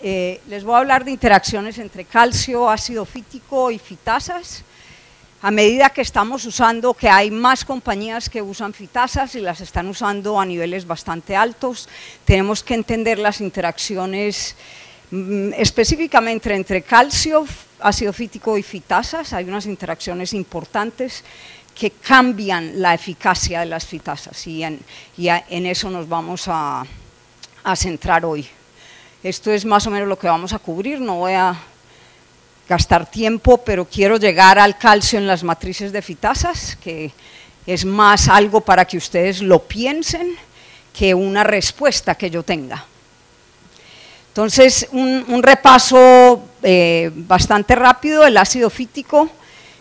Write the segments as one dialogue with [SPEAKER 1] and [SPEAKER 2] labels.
[SPEAKER 1] Les voy a hablar de interacciones entre calcio, ácido fítico y fitasas. A medida que estamos usando, que hay más compañías que usan fitasas y las están usando a niveles bastante altos, tenemos que entender las interacciones específicamente entre calcio, ácido fítico y fitasas. Hay unas interacciones importantes que cambian la eficacia de las fitasas y en eso nos vamos a centrar hoy. Esto es más o menos lo que vamos a cubrir, no voy a gastar tiempo, pero quiero llegar al calcio en las matrices de fitasas, que es más algo para que ustedes lo piensen que una respuesta que yo tenga. Entonces, un repaso bastante rápido. El ácido fítico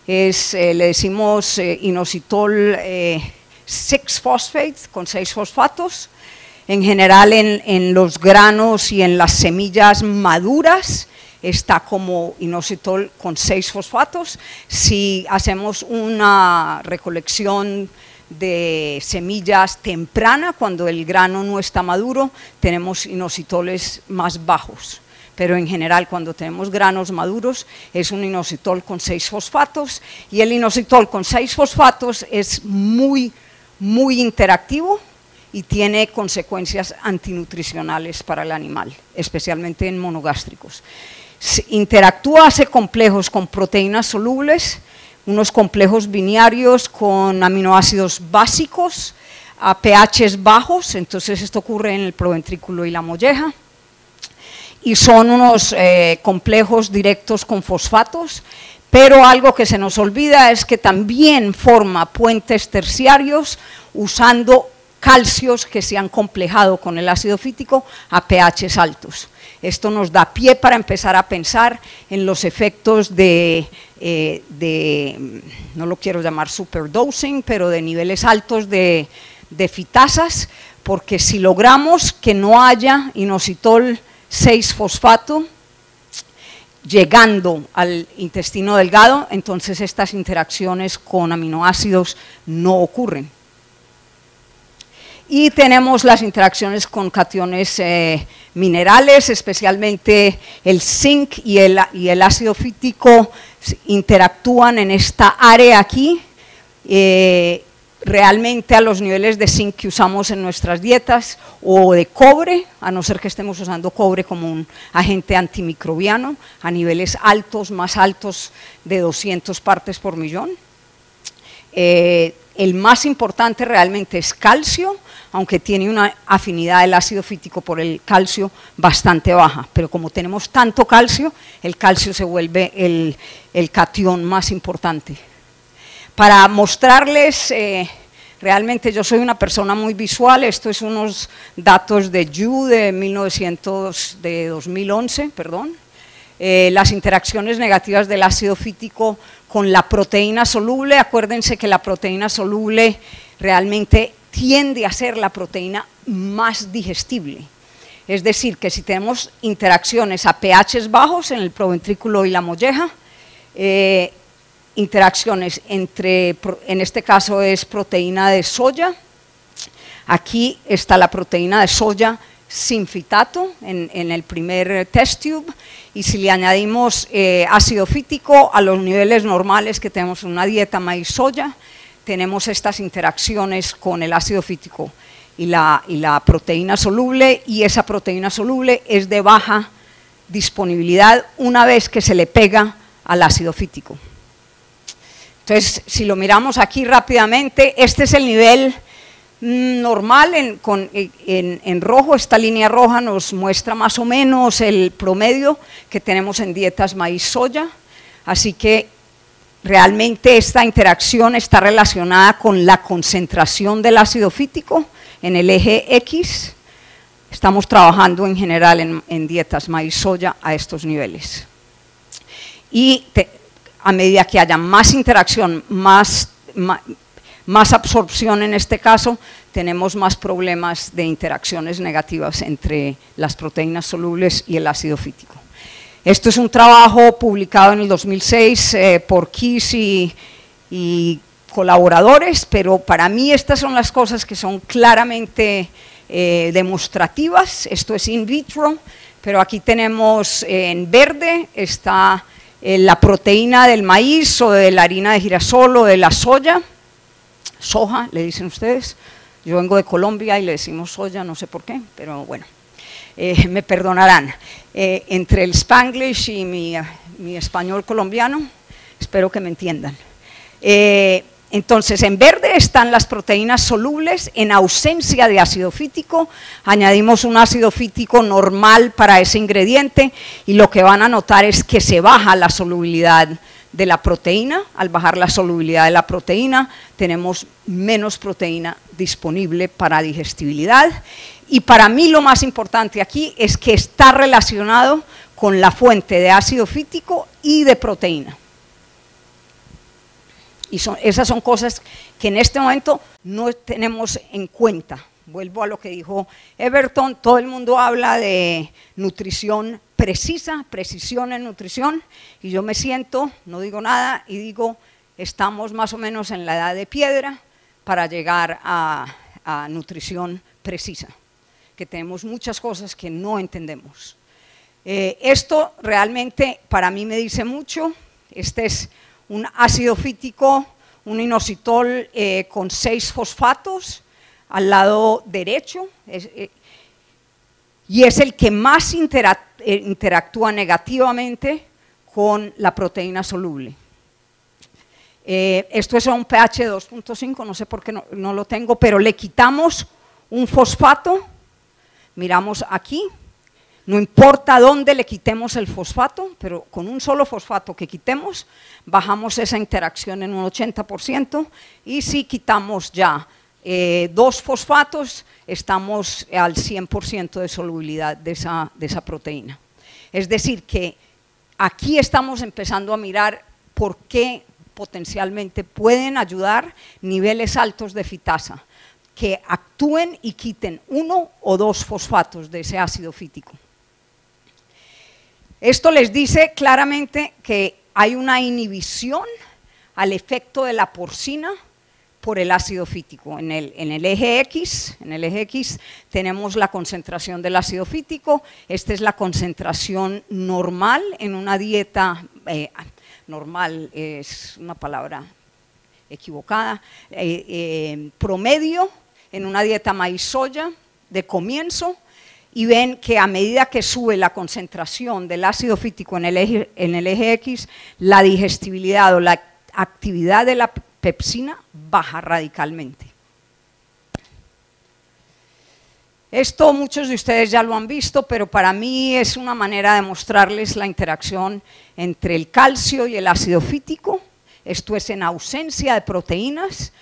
[SPEAKER 1] es, le decimos inositol 6-phosphate con 6 fosfatos. En general en los granos y en las semillas maduras está como inositol con 6 fosfatos. Si hacemos una recolección de semillas temprana, cuando el grano no está maduro, tenemos inositoles más bajos. Pero en general cuando tenemos granos maduros es un inositol con 6 fosfatos y el inositol con 6 fosfatos es muy interactivo y tiene consecuencias antinutricionales para el animal, especialmente en monogástricos. Interactúa, hace complejos con proteínas solubles, unos complejos binarios con aminoácidos básicos a pHs bajos, entonces esto ocurre en el proventrículo y la molleja, y son unos complejos directos con fosfatos, pero algo que se nos olvida es que también forma puentes terciarios usando calcios que se han complejado con el ácido fítico a pHs altos. Esto nos da pie para empezar a pensar en los efectos de no lo quiero llamar superdosing, pero de niveles altos de fitasas, porque si logramos que no haya inositol 6-fosfato llegando al intestino delgado, entonces estas interacciones con aminoácidos no ocurren. Y tenemos las interacciones con cationes minerales, especialmente el zinc y el ácido fítico interactúan en esta área aquí, realmente a los niveles de zinc que usamos en nuestras dietas, o de cobre, a no ser que estemos usando cobre como un agente antimicrobiano, a niveles altos, más altos de 200 partes por millón. El más importante realmente es calcio, aunque tiene una afinidad del ácido fítico por el calcio bastante baja, pero como tenemos tanto calcio, el calcio se vuelve el catión más importante. Para mostrarles, realmente yo soy una persona muy visual, esto es unos datos de Yu de 2011, perdón. Las interacciones negativas del ácido fítico con la proteína soluble. Acuérdense que la proteína soluble realmente tiende a ser la proteína más digestible. Es decir, que si tenemos interacciones a pHs bajos en el proventrículo y la molleja, interacciones entre, en este caso es proteína de soya, aquí está la proteína de soya sin fitato en el primer test tube, y si le añadimos ácido fítico a los niveles normales que tenemos en una dieta maíz-soya, tenemos estas interacciones con el ácido fítico y la proteína soluble, y esa proteína soluble es de baja disponibilidad una vez que se le pega al ácido fítico. Entonces, si lo miramos aquí rápidamente, este es el nivel normal en rojo. Esta línea roja nos muestra más o menos el promedio que tenemos en dietas maíz-soya, así que realmente esta interacción está relacionada con la concentración del ácido fítico en el eje X. Estamos trabajando en general en dietas maíz-soya a estos niveles. Y a medida que haya más interacción, más absorción en este caso, tenemos más problemas de interacciones negativas entre las proteínas solubles y el ácido fítico. Esto es un trabajo publicado en el 2006 por Kiss y colaboradores, pero para mí estas son las cosas que son claramente demostrativas, esto es in vitro, pero aquí tenemos en verde, está la proteína del maíz o de la harina de girasol o de la soja, le dicen ustedes, yo vengo de Colombia y le decimos soya, no sé por qué, pero bueno, me perdonarán. Entre el Spanglish y mi español colombiano, espero que me entiendan. Entonces, en verde están las proteínas solubles en ausencia de ácido fítico, añadimos un ácido fítico normal para ese ingrediente y lo que van a notar es que se baja la solubilidad de la proteína. Al bajar la solubilidad de la proteína, tenemos menos proteína disponible para digestibilidad. Y para mí lo más importante aquí es que está relacionado con la fuente de ácido fítico y de proteína. Y esas son cosas que en este momento no tenemos en cuenta. Vuelvo a lo que dijo Everton, todo el mundo habla de nutrición precisa, precisión en nutrición, y yo me siento, no digo nada, y digo, estamos más o menos en la edad de piedra para llegar a nutrición precisa, que tenemos muchas cosas que no entendemos. Esto realmente para mí me dice mucho. Este es un ácido fítico, un inositol con 6 fosfatos al lado derecho, y es el que más interactúa negativamente con la proteína soluble. Esto es a un pH de 2.5, no sé por qué no lo tengo, pero le quitamos un fosfato, miramos aquí, no importa dónde le quitemos el fosfato, pero con un solo fosfato que quitemos, bajamos esa interacción en un 80%, y si quitamos ya 2 fosfatos, estamos al 100% de solubilidad de esa proteína. Es decir, que aquí estamos empezando a mirar por qué potencialmente pueden ayudar niveles altos de fitasa, que actúen y quiten 1 o 2 fosfatos de ese ácido fítico. Esto les dice claramente que hay una inhibición al efecto de la porcina por el ácido fítico. En el eje X tenemos la concentración del ácido fítico. Esta es la concentración normal en una dieta, normal es una palabra equivocada, promedio en una dieta maíz-soya de comienzo, y ven que a medida que sube la concentración del ácido fítico en el eje X, la digestibilidad o la actividad de la pepsina baja radicalmente. Esto muchos de ustedes ya lo han visto, pero para mí es una manera de mostrarles la interacción entre el calcio y el ácido fítico. Esto es en ausencia de proteínas.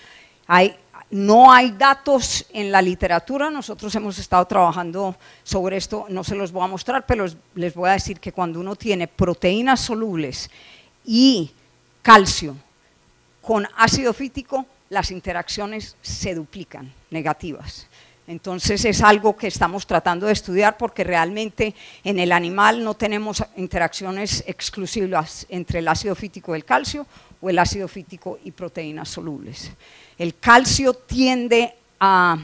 [SPEAKER 1] No hay datos en la literatura, nosotros hemos estado trabajando sobre esto, no se los voy a mostrar, pero les voy a decir que cuando uno tiene proteínas solubles y calcio con ácido fítico, las interacciones se duplican, negativas. Entonces es algo que estamos tratando de estudiar, porque realmente en el animal no tenemos interacciones exclusivas entre el ácido fítico y el calcio, o el ácido fítico y proteínas solubles. El calcio tiende a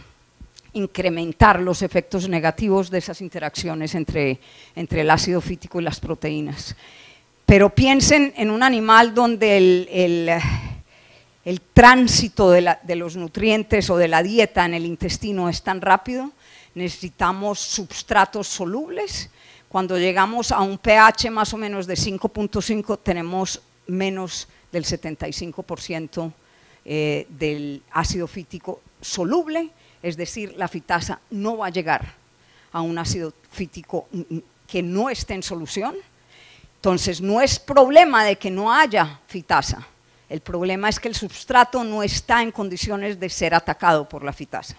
[SPEAKER 1] incrementar los efectos negativos de esas interacciones entre el ácido fítico y las proteínas. Pero piensen en un animal donde el tránsito de los nutrientes o de la dieta en el intestino es tan rápido, necesitamos substratos solubles. Cuando llegamos a un pH más o menos de 5.5, tenemos menos del 75% del ácido fítico soluble, es decir, la fitasa no va a llegar a un ácido fítico que no esté en solución. Entonces no es problema de que no haya fitasa, el problema es que el substrato no está en condiciones de ser atacado por la fitasa.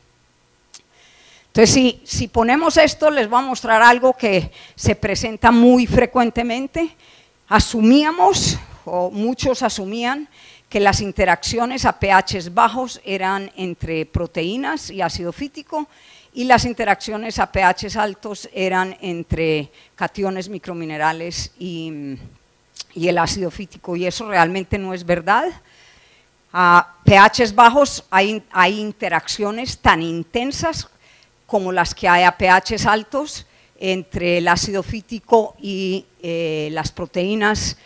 [SPEAKER 1] Entonces si ponemos esto, les voy a mostrar algo que se presenta muy frecuentemente. Asumíamos, o muchos asumían, que las interacciones a pHs bajos eran entre proteínas y ácido fítico, y las interacciones a pHs altos eran entre cationes, microminerales y el ácido fítico, y eso realmente no es verdad. A pHs bajos hay interacciones tan intensas como las que hay a pHs altos entre el ácido fítico y las proteínas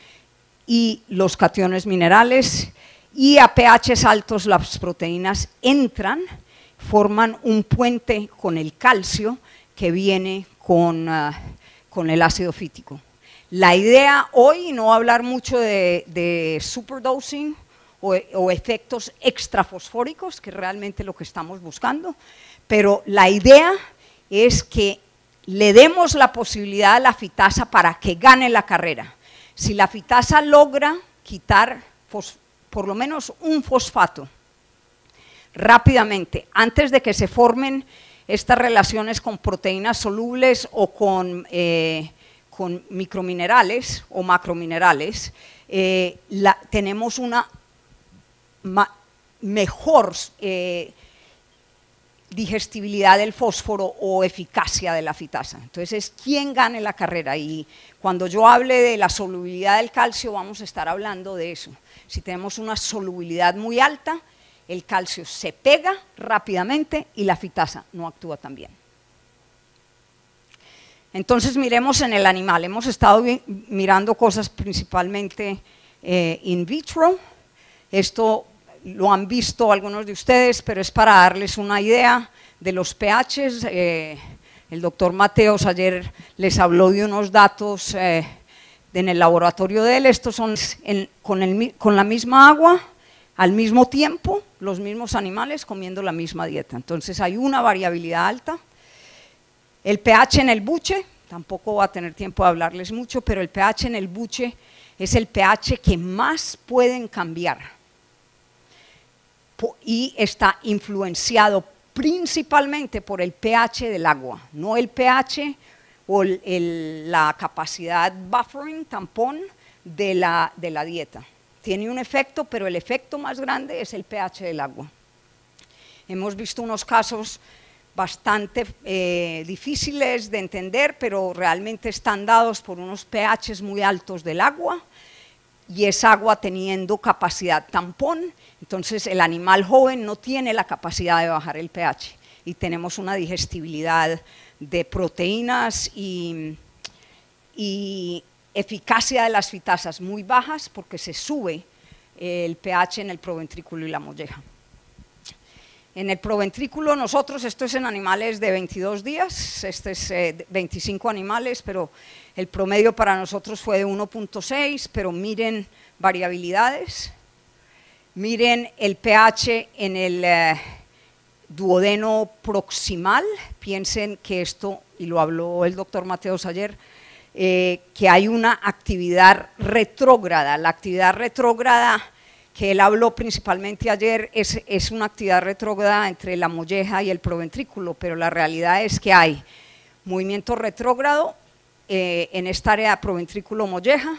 [SPEAKER 1] y los cationes minerales, y a pHs altos las proteínas entran, forman un puente con el calcio que viene con el ácido fítico. La idea hoy, no hablar mucho de superdosing o efectos extrafosfóricos, que es realmente lo que estamos buscando, pero la idea es que le demos la posibilidad a la fitasa para que gane la carrera. Si la fitasa logra quitar por lo menos un fosfato rápidamente, antes de que se formen estas relaciones con proteínas solubles o con microminerales o macrominerales, tenemos una mejor digestibilidad del fósforo o eficacia de la fitasa. Entonces es quién gane la carrera, y cuando yo hable de la solubilidad del calcio vamos a estar hablando de eso. Si tenemos una solubilidad muy alta, el calcio se pega rápidamente y la fitasa no actúa tan bien. Entonces miremos en el animal. Hemos estado mirando cosas principalmente in vitro. Esto lo han visto algunos de ustedes, pero es para darles una idea de los pHs. El doctor Mateos ayer les habló de unos datos en el laboratorio de él. Estos son con la misma agua, al mismo tiempo, los mismos animales comiendo la misma dieta. Entonces hay una variabilidad alta. El pH en el buche, tampoco va a tener tiempo de hablarles mucho, pero el pH en el buche es el pH que más pueden cambiar y está influenciado principalmente por el pH del agua, no el pH o la capacidad buffering, tampón de la dieta. Tiene un efecto, pero el efecto más grande es el pH del agua. Hemos visto unos casos bastante difíciles de entender, pero realmente están dados por unos pHs muy altos del agua, y es agua teniendo capacidad tampón. Entonces el animal joven no tiene la capacidad de bajar el pH, y tenemos una digestibilidad de proteínas y eficacia de las fitasas muy bajas, porque se sube el pH en el proventrículo y la molleja. En el proventrículo nosotros, esto es en animales de 22 días, este es 25 animales, pero el promedio para nosotros fue de 1.6, pero miren variabilidades. Miren el pH en el duodeno proximal. Piensen que esto, y lo habló el doctor Mateos ayer, que hay una actividad retrógrada. La actividad retrógrada que él habló principalmente ayer es una actividad retrógrada entre la molleja y el proventrículo, pero la realidad es que hay movimiento retrógrado en esta área proventrículo-molleja,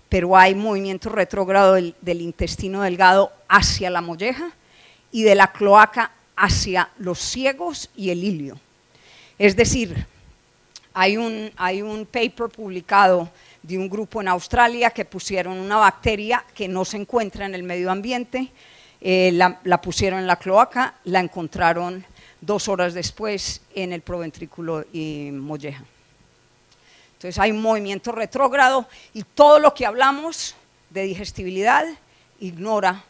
[SPEAKER 1] pero hay movimiento retrógrado del intestino delgado hacia la molleja y de la cloaca hacia los ciegos y el ilio. Es decir, hay un paper publicado de un grupo en Australia que pusieron una bacteria que no se encuentra en el medio ambiente, la pusieron en la cloaca, la encontraron 2 horas después en el proventrículo y molleja. Entonces hay un movimiento retrógrado, y todo lo que hablamos de digestibilidad ignora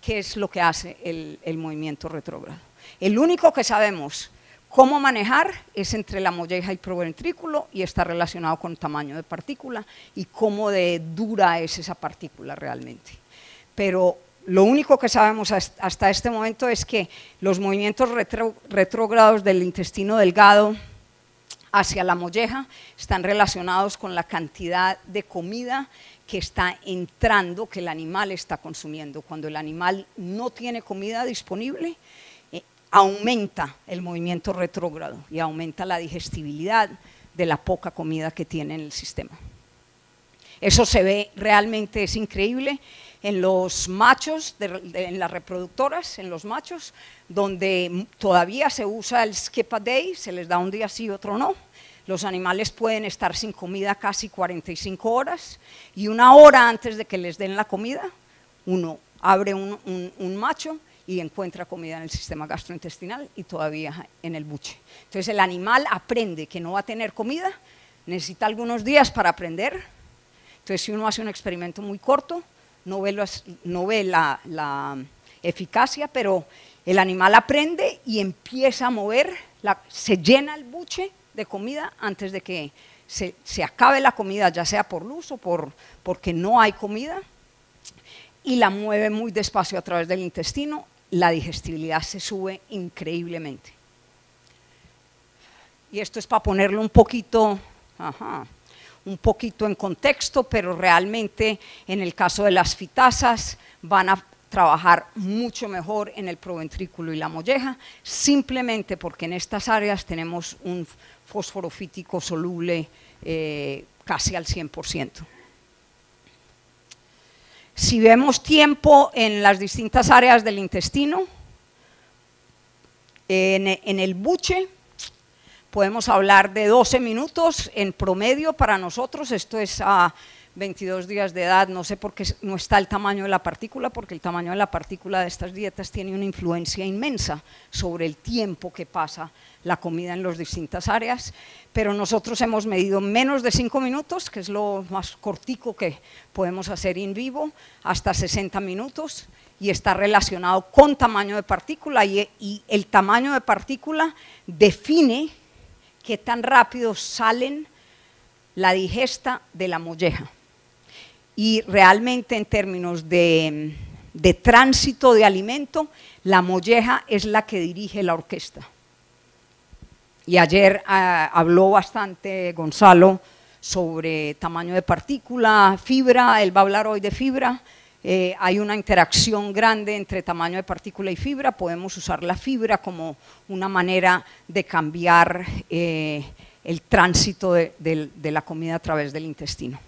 [SPEAKER 1] qué es lo que hace el movimiento retrógrado. El único que sabemos cómo manejar es entre la molleja y proventrículo, y está relacionado con el tamaño de partícula y cómo de dura es esa partícula realmente. Pero lo único que sabemos hasta este momento es que los movimientos retrógrados del intestino delgado hacia la molleja están relacionados con la cantidad de comida que está entrando, que el animal está consumiendo. Cuando el animal no tiene comida disponible, aumenta el movimiento retrógrado y aumenta la digestibilidad de la poca comida que tiene en el sistema. Eso se ve realmente, es increíble en los machos, en las reproductoras, en los machos, donde todavía se usa el skip a day, se les da un día sí, otro no. Los animales pueden estar sin comida casi 45 horas, y 1 hora antes de que les den la comida, uno abre un macho y encuentra comida en el sistema gastrointestinal y todavía en el buche. Entonces el animal aprende que no va a tener comida, necesita algunos días para aprender. Entonces si uno hace un experimento muy corto, no ve la eficacia, pero el animal aprende y empieza a mover, se llena el buche de comida antes de que se acabe la comida, ya sea por luz o porque no hay comida, y la mueve muy despacio a través del intestino. La digestibilidad se sube increíblemente. Y esto es para ponerlo un poquito en contexto, pero realmente en el caso de las fitasas van a trabajar mucho mejor en el proventrículo y la molleja, simplemente porque en estas áreas tenemos un fósforo fítico soluble casi al 100%. Si vemos tiempo en las distintas áreas del intestino, en el buche podemos hablar de 12 minutos en promedio para nosotros. Esto es a 22 días de edad. No sé por qué no está el tamaño de la partícula, porque el tamaño de la partícula de estas dietas tiene una influencia inmensa sobre el tiempo que pasa la comida en las distintas áreas, pero nosotros hemos medido menos de 5 minutos, que es lo más cortico que podemos hacer in vivo, hasta 60 minutos, y está relacionado con tamaño de partícula, y el tamaño de partícula define qué tan rápido salen la digesta de la molleja. Y realmente en términos de tránsito de alimento, la molleja es la que dirige la orquesta. Y ayer habló bastante Gonzalo sobre tamaño de partícula, fibra, él va a hablar hoy de fibra. Hay una interacción grande entre tamaño de partícula y fibra, podemos usar la fibra como una manera de cambiar el tránsito de la comida a través del intestino.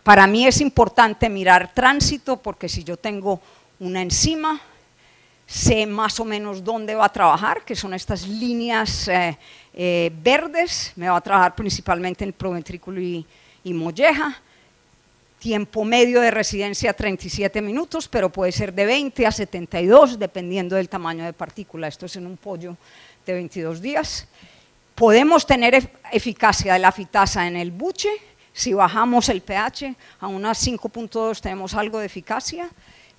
[SPEAKER 1] Para mí es importante mirar tránsito, porque si yo tengo una enzima, sé más o menos dónde va a trabajar, que son estas líneas verdes, me va a trabajar principalmente en el proventrículo y molleja. Tiempo medio de residencia 37 minutos, pero puede ser de 20 a 72, dependiendo del tamaño de partícula. Esto es en un pollo de 22 días. Podemos tener eficacia de la fitasa en el buche. Si bajamos el pH a unas 5.2 tenemos algo de eficacia,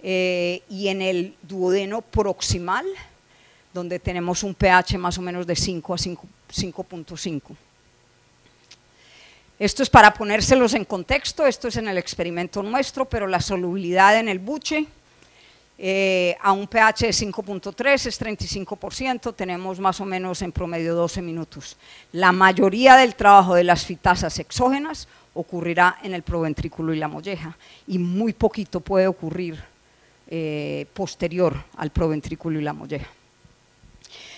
[SPEAKER 1] y en el duodeno proximal, donde tenemos un pH más o menos de 5 a 5.5. Esto es para ponérselos en contexto, esto es en el experimento nuestro, pero la solubilidad en el buche a un pH de 5.3 es 35%, tenemos más o menos en promedio 12 minutos. La mayoría del trabajo de las fitasas exógenas ocurrirá en el proventrículo y la molleja, y muy poquito puede ocurrir posterior al proventrículo y la molleja.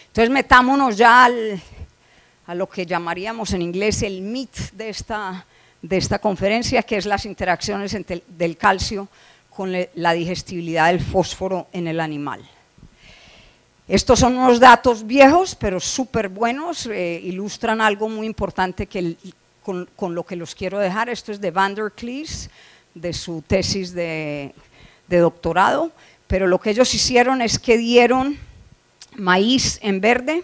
[SPEAKER 1] Entonces metámonos ya a lo que llamaríamos en inglés el meat de esta conferencia, que es las interacciones del calcio con la digestibilidad del fósforo en el animal. Estos son unos datos viejos, pero súper buenos, ilustran algo muy importante con lo que los quiero dejar. Esto es de Van der Klis, de su tesis de doctorado, pero lo que ellos hicieron es que dieron maíz en verde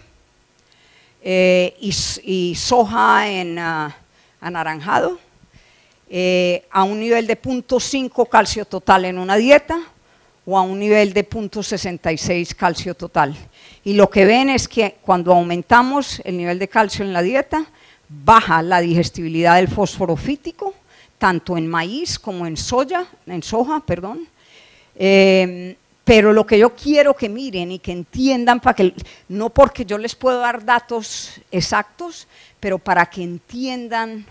[SPEAKER 1] y soja en anaranjado a un nivel de 0.5 calcio total en una dieta, o a un nivel de 0.66 calcio total. Y lo que ven es que cuando aumentamos el nivel de calcio en la dieta, baja la digestibilidad del fósforo fítico, tanto en maíz como en soja, pero lo que yo quiero que miren y que entiendan, no porque yo les puedo dar datos exactos, pero para que entiendan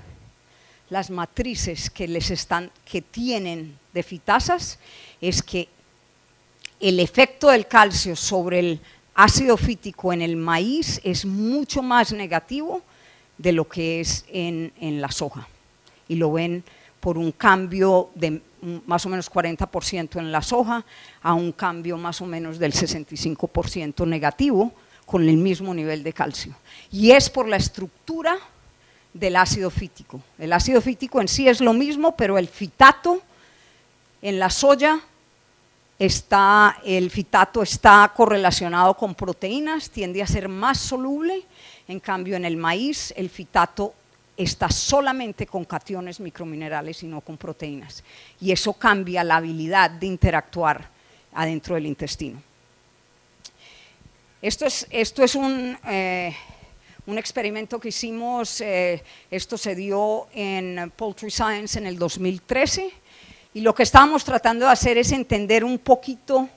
[SPEAKER 1] las matrices que tienen de fitasas, es que el efecto del calcio sobre el ácido fítico en el maíz es mucho más negativo de lo que es en la soja, y lo ven por un cambio de más o menos 40% en la soja a un cambio más o menos del 65% negativo con el mismo nivel de calcio. Y es por la estructura del ácido fítico. El ácido fítico en sí es lo mismo, pero el fitato en la soya el fitato está correlacionado con proteínas, tiende a ser más soluble, en cambio en el maíz el fitato está solamente con cationes microminerales y no con proteínas. Y eso cambia la habilidad de interactuar adentro del intestino. Esto es un experimento que hicimos, esto se dio en Poultry Science en el 2013, y lo que estábamos tratando de hacer es entender un poquito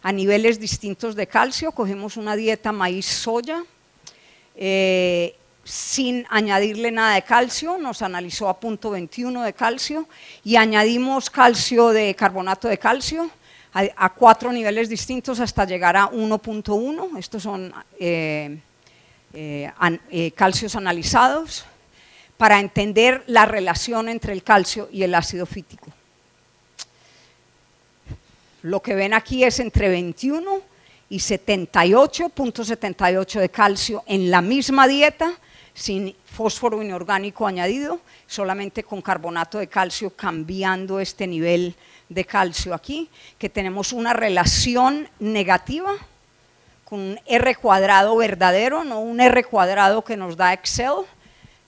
[SPEAKER 1] a niveles distintos de calcio. Cogimos una dieta maíz-soya, sin añadirle nada de calcio, nos analizó a 0.21 de calcio y añadimos calcio de carbonato de calcio a 4 niveles distintos hasta llegar a 1.1, estos son calcios analizados, para entender la relación entre el calcio y el ácido fítico. Lo que ven aquí es entre 21 y 78.78 de calcio en la misma dieta, sin fósforo inorgánico añadido, solamente con carbonato de calcio, cambiando este nivel de calcio aquí, que tenemos una relación negativa con un R cuadrado verdadero, no un R cuadrado que nos da Excel,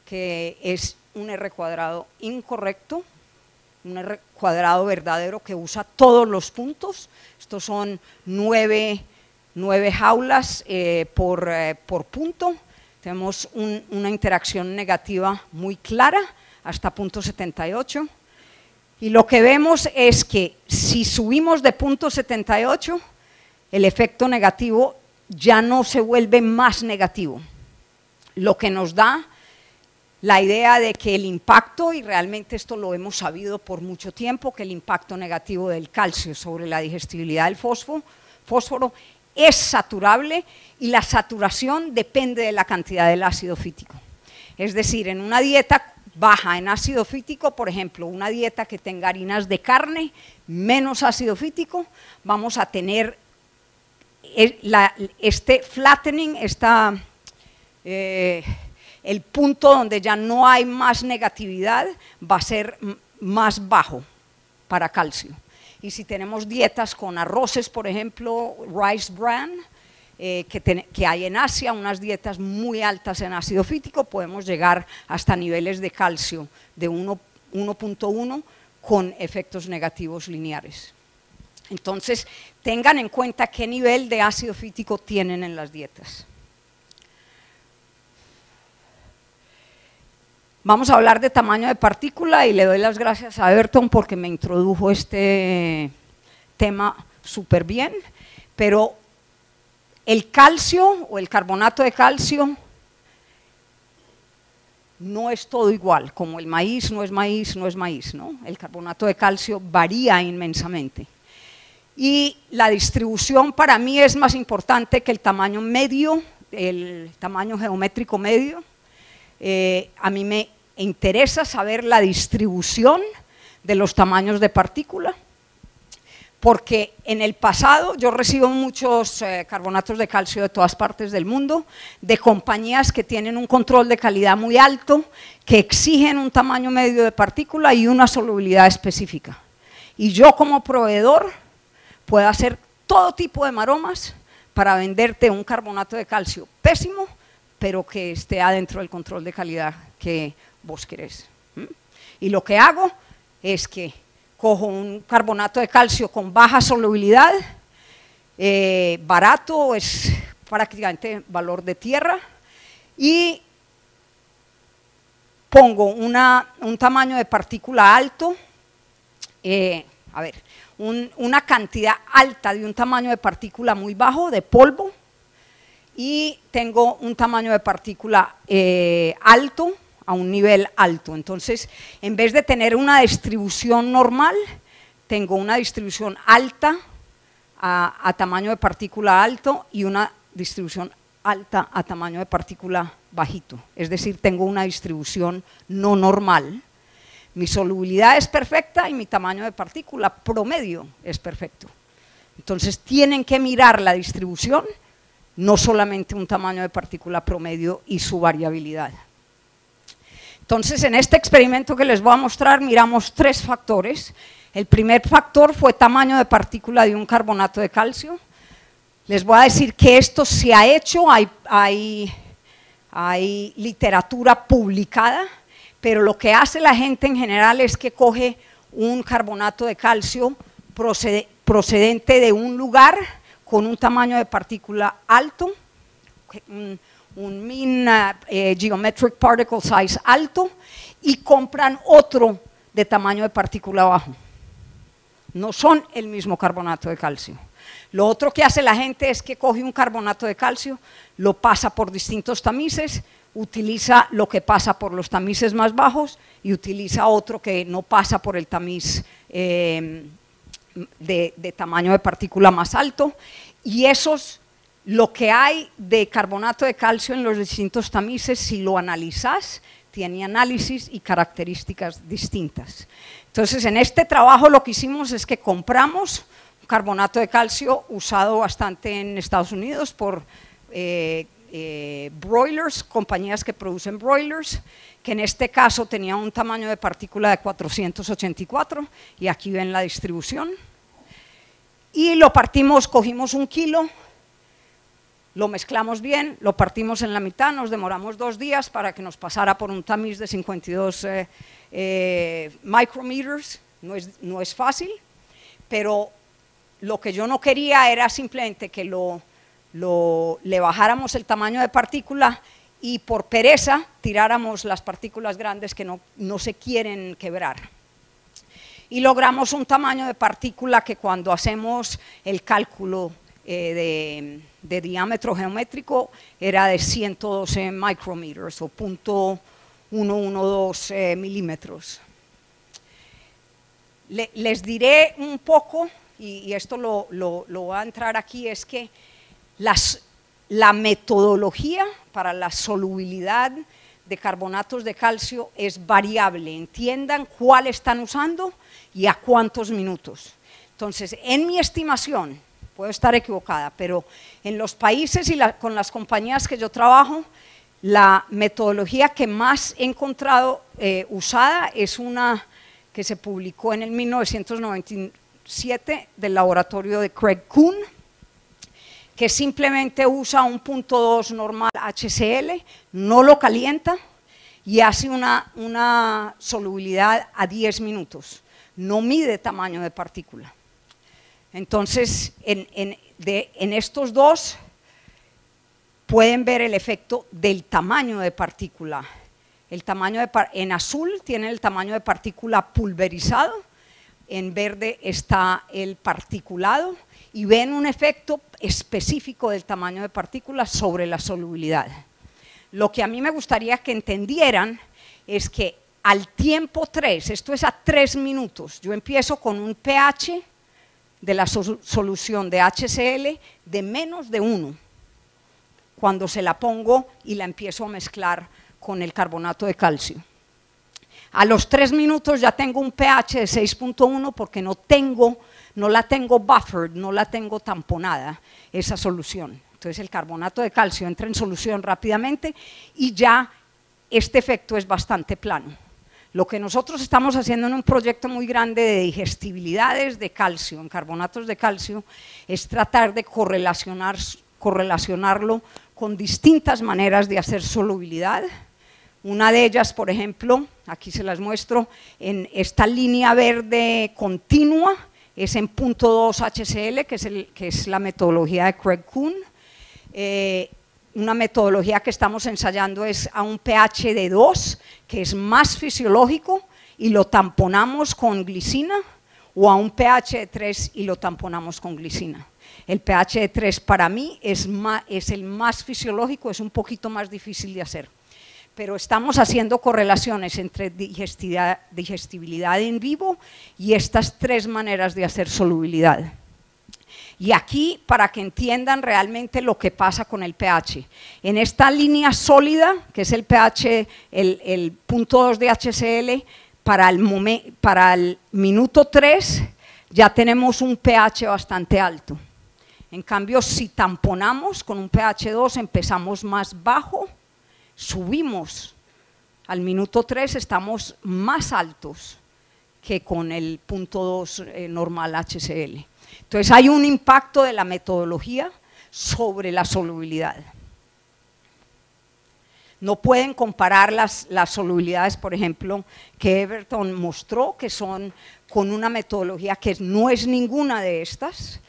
[SPEAKER 1] que es un R cuadrado incorrecto, un R cuadrado verdadero que usa todos los puntos. Estos son 9 jaulas por punto. Tenemos una interacción negativa muy clara hasta 0.78, y lo que vemos es que si subimos de 0.78, el efecto negativo ya no se vuelve más negativo, lo que nos da la idea de que el impacto, y realmente esto lo hemos sabido por mucho tiempo, que el impacto negativo del calcio sobre la digestibilidad del fósforo es saturable, y la saturación depende de la cantidad del ácido fítico. Es decir, en una dieta baja en ácido fítico, por ejemplo, una dieta que tenga harinas de carne, menos ácido fítico, vamos a tener este flattening, el punto donde ya no hay más negatividad va a ser más bajo para calcio. Y si tenemos dietas con arroces, por ejemplo, rice bran, que hay en Asia, unas dietas muy altas en ácido fítico, podemos llegar hasta niveles de calcio de 1.1 con efectos negativos lineares. Entonces, tengan en cuenta qué nivel de ácido fítico tienen en las dietas. Vamos a hablar de tamaño de partícula, y le doy las gracias a Everton porque me introdujo este tema súper bien, pero el calcio o el carbonato de calcio no es todo igual, como el maíz no es maíz, no es maíz, ¿no? El carbonato de calcio varía inmensamente. Y la distribución para mí es más importante que el tamaño medio, el tamaño geométrico medio. A mí me interesa saber la distribución de los tamaños de partícula, porque en el pasado yo recibo muchos carbonatos de calcio de todas partes del mundo, de compañías que tienen un control de calidad muy alto, que exigen un tamaño medio de partícula y una solubilidad específica. Y yo como proveedor puedo hacer todo tipo de maromas para venderte un carbonato de calcio pésimo, pero que esté adentro del control de calidad que vos querés. Y lo que hago es que cojo un carbonato de calcio con baja solubilidad, barato, es prácticamente valor de tierra, y pongo un tamaño de partícula alto, una cantidad alta de un tamaño de partícula muy bajo, de polvo, y tengo un tamaño de partícula alto, a un nivel alto. Entonces, en vez de tener una distribución normal, tengo una distribución alta a tamaño de partícula alto y una distribución alta a tamaño de partícula bajito. Es decir, tengo una distribución no normal. Mi solubilidad es perfecta y mi tamaño de partícula promedio es perfecto. Entonces, tienen que mirar la distribución, no solamente un tamaño de partícula promedio y su variabilidad. Entonces, en este experimento que les voy a mostrar, miramos 3 factores. El primer factor fue tamaño de partícula de un carbonato de calcio. Les voy a decir que esto se ha hecho, hay literatura publicada, pero lo que hace la gente en general es que coge un carbonato de calcio procedente de un lugar con un tamaño de partícula alto, un mean geometric particle size alto, y compran otro de tamaño de partícula bajo. No son el mismo carbonato de calcio. Lo otro que hace la gente es que coge un carbonato de calcio, lo pasa por distintos tamices, utiliza lo que pasa por los tamices más bajos y utiliza otro que no pasa por el tamiz de tamaño de partícula más alto, y lo que hay de carbonato de calcio en los distintos tamices, si lo analizas, tiene análisis y características distintas. Entonces, en este trabajo lo que hicimos es que compramos carbonato de calcio usado bastante en Estados Unidos por broilers, compañías que producen broilers, que en este caso tenía un tamaño de partícula de 484, y aquí ven la distribución. Y lo partimos, cogimos 1 kilo, lo mezclamos bien, lo partimos en la mitad, nos demoramos 2 días para que nos pasara por un tamiz de 52 micrometers, no es fácil, pero lo que yo no quería era simplemente que le bajáramos el tamaño de partícula y por pereza tiráramos las partículas grandes que no se quieren quebrar. Y logramos un tamaño de partícula que cuando hacemos el cálculo de diámetro geométrico era de 112 micrometers o 0.112 milímetros. Les diré un poco, y esto lo voy a entrar aquí, es que la metodología para la solubilidad de carbonatos de calcio es variable. Entiendan cuál están usando y a cuántos minutos. Entonces, en mi estimación, puedo estar equivocada, pero en los países y con las compañías que yo trabajo, la metodología que más he encontrado usada es una que se publicó en el 1997 del laboratorio de Craig Kuhn, que simplemente usa un 0.2 normal HCl, no lo calienta y hace una solubilidad a 10 minutos. No mide tamaño de partícula. Entonces, en estos dos pueden ver el efecto del tamaño de partícula. En azul tiene el tamaño de partícula pulverizado, en verde está el particulado, y ven un efecto específico del tamaño de partícula sobre la solubilidad. Lo que a mí me gustaría que entendieran es que al tiempo 3, esto es a 3 minutos, yo empiezo con un pH de la solución de HCl de menos de 1, cuando se la pongo y la empiezo a mezclar con el carbonato de calcio. A los 3 minutos ya tengo un pH de 6.1 porque no la tengo buffered, no la tengo tamponada, esa solución. Entonces el carbonato de calcio entra en solución rápidamente y ya este efecto es bastante plano. Lo que nosotros estamos haciendo en un proyecto muy grande de digestibilidades de calcio, en carbonatos de calcio, es tratar de correlacionarlo con distintas maneras de hacer solubilidad. Una de ellas, por ejemplo, aquí se las muestro, en esta línea verde continua, es en 0.2 HCl, que es la metodología de Craig Kuhn. Una metodología que estamos ensayando es a un pH de 2, que es más fisiológico, y lo tamponamos con glicina, o a un pH de 3 y lo tamponamos con glicina. El pH de 3 para mí es el más fisiológico, es un poquito más difícil de hacer. Pero estamos haciendo correlaciones entre digestibilidad en vivo y estas 3 maneras de hacer solubilidad. Y aquí, para que entiendan realmente lo que pasa con el pH, en esta línea sólida, que es el pH, el 0.2 de HCl, para el minuto 3 ya tenemos un pH bastante alto. En cambio, si tamponamos con un pH 2, empezamos más bajo, subimos al minuto 3, estamos más altos que con el 0.2 normal HCl. Entonces hay un impacto de la metodología sobre la solubilidad. No pueden comparar las solubilidades, por ejemplo, que Everton mostró, que son con una metodología que no es ninguna de estas,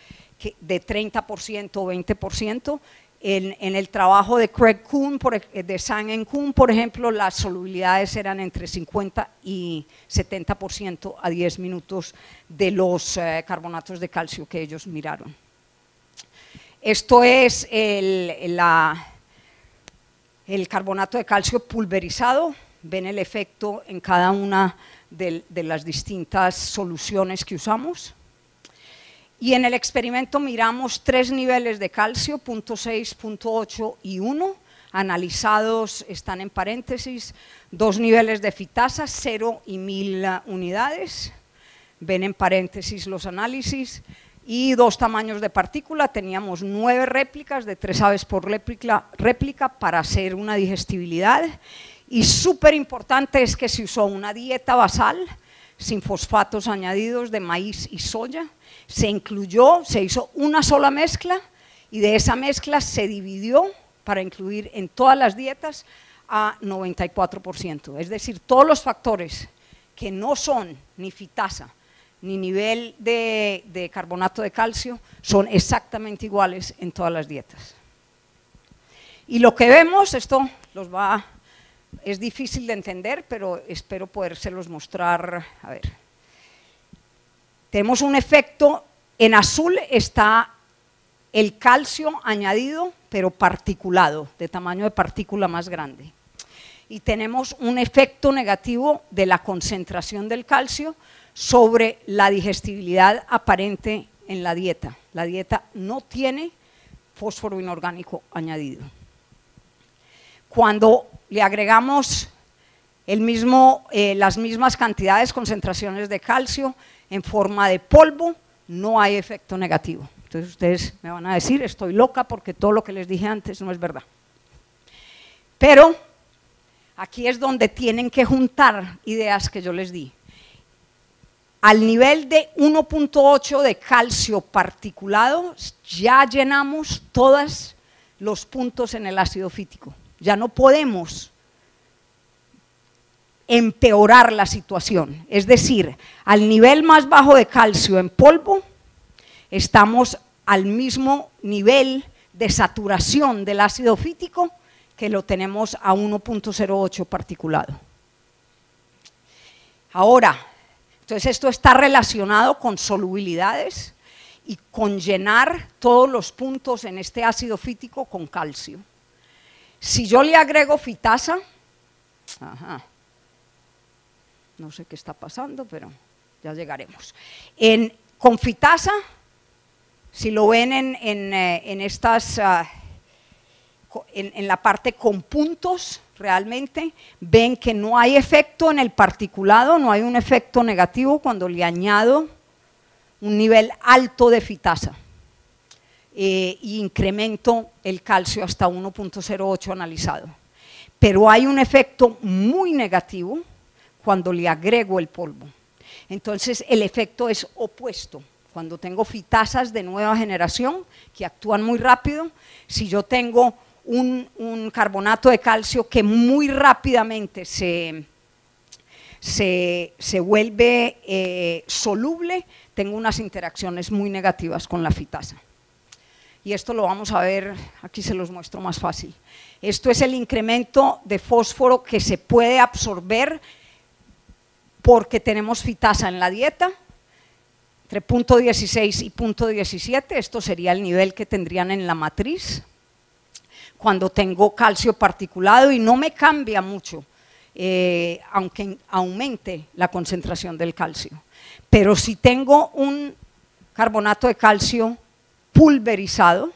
[SPEAKER 1] de 30% o 20%. En el trabajo de Craig Kuhn, de Sang Kuhn, por ejemplo, las solubilidades eran entre 50 y 70% a 10 minutos de los carbonatos de calcio que ellos miraron. Esto es el carbonato de calcio pulverizado. Ven el efecto en cada una de las distintas soluciones que usamos. Y en el experimento miramos 3 niveles de calcio, 0.6, 0.8 y 1, analizados, están en paréntesis, 2 niveles de fitasa, 0 y 1000 unidades, ven en paréntesis los análisis, y 2 tamaños de partícula. Teníamos 9 réplicas de 3 aves por réplica para hacer una digestibilidad, y súper importante es que se usó una dieta basal sin fosfatos añadidos de maíz y soya. Se hizo una sola mezcla, y de esa mezcla se dividió para incluir en todas las dietas a 94%. Es decir, todos los factores que no son ni fitasa ni nivel de carbonato de calcio son exactamente iguales en todas las dietas. Y lo que vemos, esto es difícil de entender, pero espero podérselos mostrar. A ver. Tenemos un efecto, en azul está el calcio añadido, pero particulado, de tamaño de partícula más grande. Y tenemos un efecto negativo de la concentración del calcio sobre la digestibilidad aparente en la dieta. La dieta no tiene fósforo inorgánico añadido. Cuando le agregamos las mismas cantidades, concentraciones de calcio en forma de polvo, no hay efecto negativo. Entonces ustedes me van a decir, estoy loca porque todo lo que les dije antes no es verdad. Pero aquí es donde tienen que juntar ideas que yo les di. Al nivel de 1.8 de calcio particulado, ya llenamos todos los puntos en el ácido fítico. Ya no podemos empeorar la situación. Es decir, al nivel más bajo de calcio en polvo, estamos al mismo nivel de saturación del ácido fítico que lo tenemos a 1.08 particulado. Ahora, entonces esto está relacionado con solubilidades y con llenar todos los puntos en este ácido fítico con calcio. Si yo le agrego fitasa, no sé qué está pasando, pero ya llegaremos. Con fitasa, si lo ven en la parte con puntos, realmente ven que no hay efecto en el particulado, no hay un efecto negativo cuando le añado un nivel alto de fitasa. Y incremento el calcio hasta 1.08 analizado. Pero hay un efecto muy negativo cuando le agrego el polvo. Entonces el efecto es opuesto. Cuando tengo fitasas de nueva generación que actúan muy rápido, si yo tengo un carbonato de calcio que muy rápidamente se vuelve soluble, tengo unas interacciones muy negativas con la fitasa. Y esto lo vamos a ver, aquí se los muestro más fácil. Esto es el incremento de fósforo que se puede absorber porque tenemos fitasa en la dieta, entre 0.16 y 0.17, esto sería el nivel que tendrían en la matriz. Cuando tengo calcio particulado y no me cambia mucho, aunque aumente la concentración del calcio. Pero si tengo un carbonato de calcio pulverizado,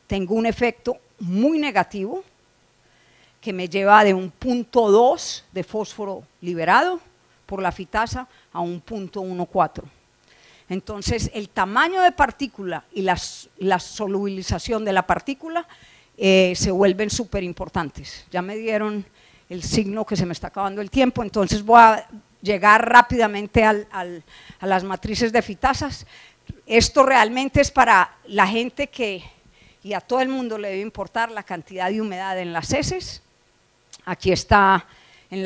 [SPEAKER 1] tengo un efecto muy negativo que me lleva de un 0.2 de fósforo liberado por la fitasa a un 0.14. Entonces el tamaño de partícula y la solubilización de la partícula se vuelven súper importantes. Ya me dieron el signo que se me está acabando el tiempo, entonces voy a llegar rápidamente a las matrices de fitasas. Esto realmente es para la gente que, y a todo el mundo le debe importar la cantidad de humedad en las heces. Aquí está en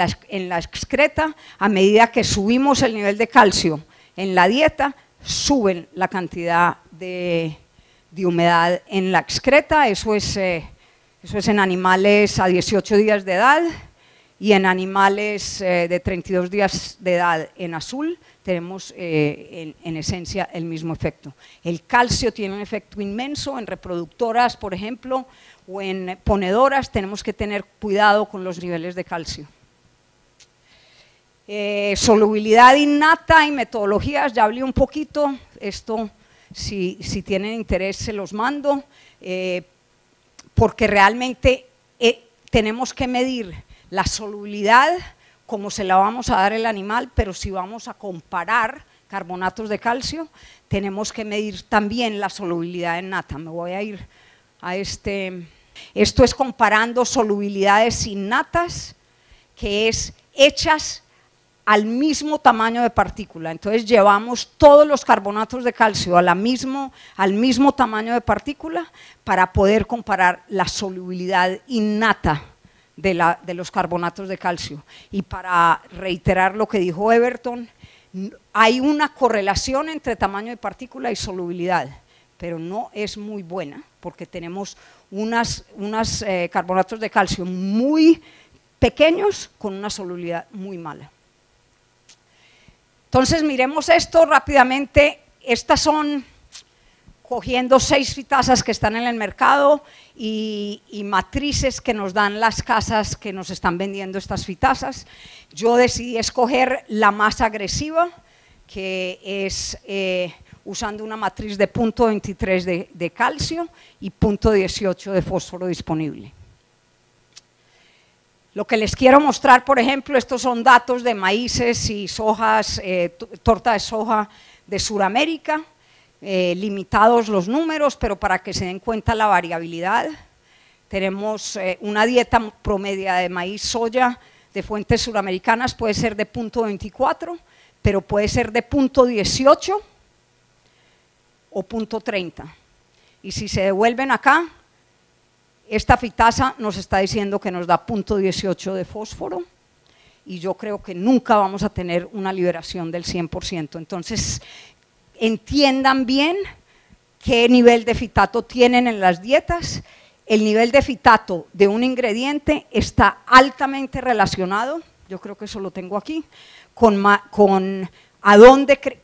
[SPEAKER 1] la excreta. A medida que subimos el nivel de calcio en la dieta, suben la cantidad de humedad en la excreta. Eso es en animales a 18 días de edad, y en animales de 32 días de edad en azul tenemos en esencia el mismo efecto. El calcio tiene un efecto inmenso en reproductoras, por ejemplo, o en ponedoras. Tenemos que tener cuidado con los niveles de calcio. Solubilidad innata y metodologías, ya hablé un poquito. Esto, si tienen interés, se los mando, porque realmente tenemos que medir la solubilidad como se la vamos a dar al animal, pero si vamos a comparar carbonatos de calcio, tenemos que medir también la solubilidad en nata. Me voy a ir a este. Esto es comparando solubilidades innatas, que es hechas al mismo tamaño de partícula. Entonces llevamos todos los carbonatos de calcio al mismo tamaño de partícula para poder comparar la solubilidad innata de los carbonatos de calcio. Y para reiterar lo que dijo Everton, hay una correlación entre tamaño de partícula y solubilidad, pero no es muy buena, porque tenemos unos carbonatos de calcio muy pequeños con una solubilidad muy mala. Entonces miremos esto rápidamente. Estas son, cogiendo 6 fitasas que están en el mercado y matrices que nos dan las casas que nos están vendiendo estas fitasas. Yo decidí escoger la más agresiva, que es usando una matriz de 0.23 de calcio y 0.18 de fósforo disponible. Lo que les quiero mostrar, por ejemplo, estos son datos de maíces y sojas, torta de soja de Sudamérica, limitados los números, pero para que se den cuenta la variabilidad. Tenemos una dieta promedia de maíz soya de fuentes suramericanas, puede ser de 0.24, pero puede ser de 0.18 o 0.30. Y si se devuelven acá, esta fitasa nos está diciendo que nos da 0.18 de fósforo, y yo creo que nunca vamos a tener una liberación del 100%. Entonces, entiendan bien qué nivel de fitato tienen en las dietas. El nivel de fitato de un ingrediente está altamente relacionado, yo creo que eso lo tengo aquí, con a dónde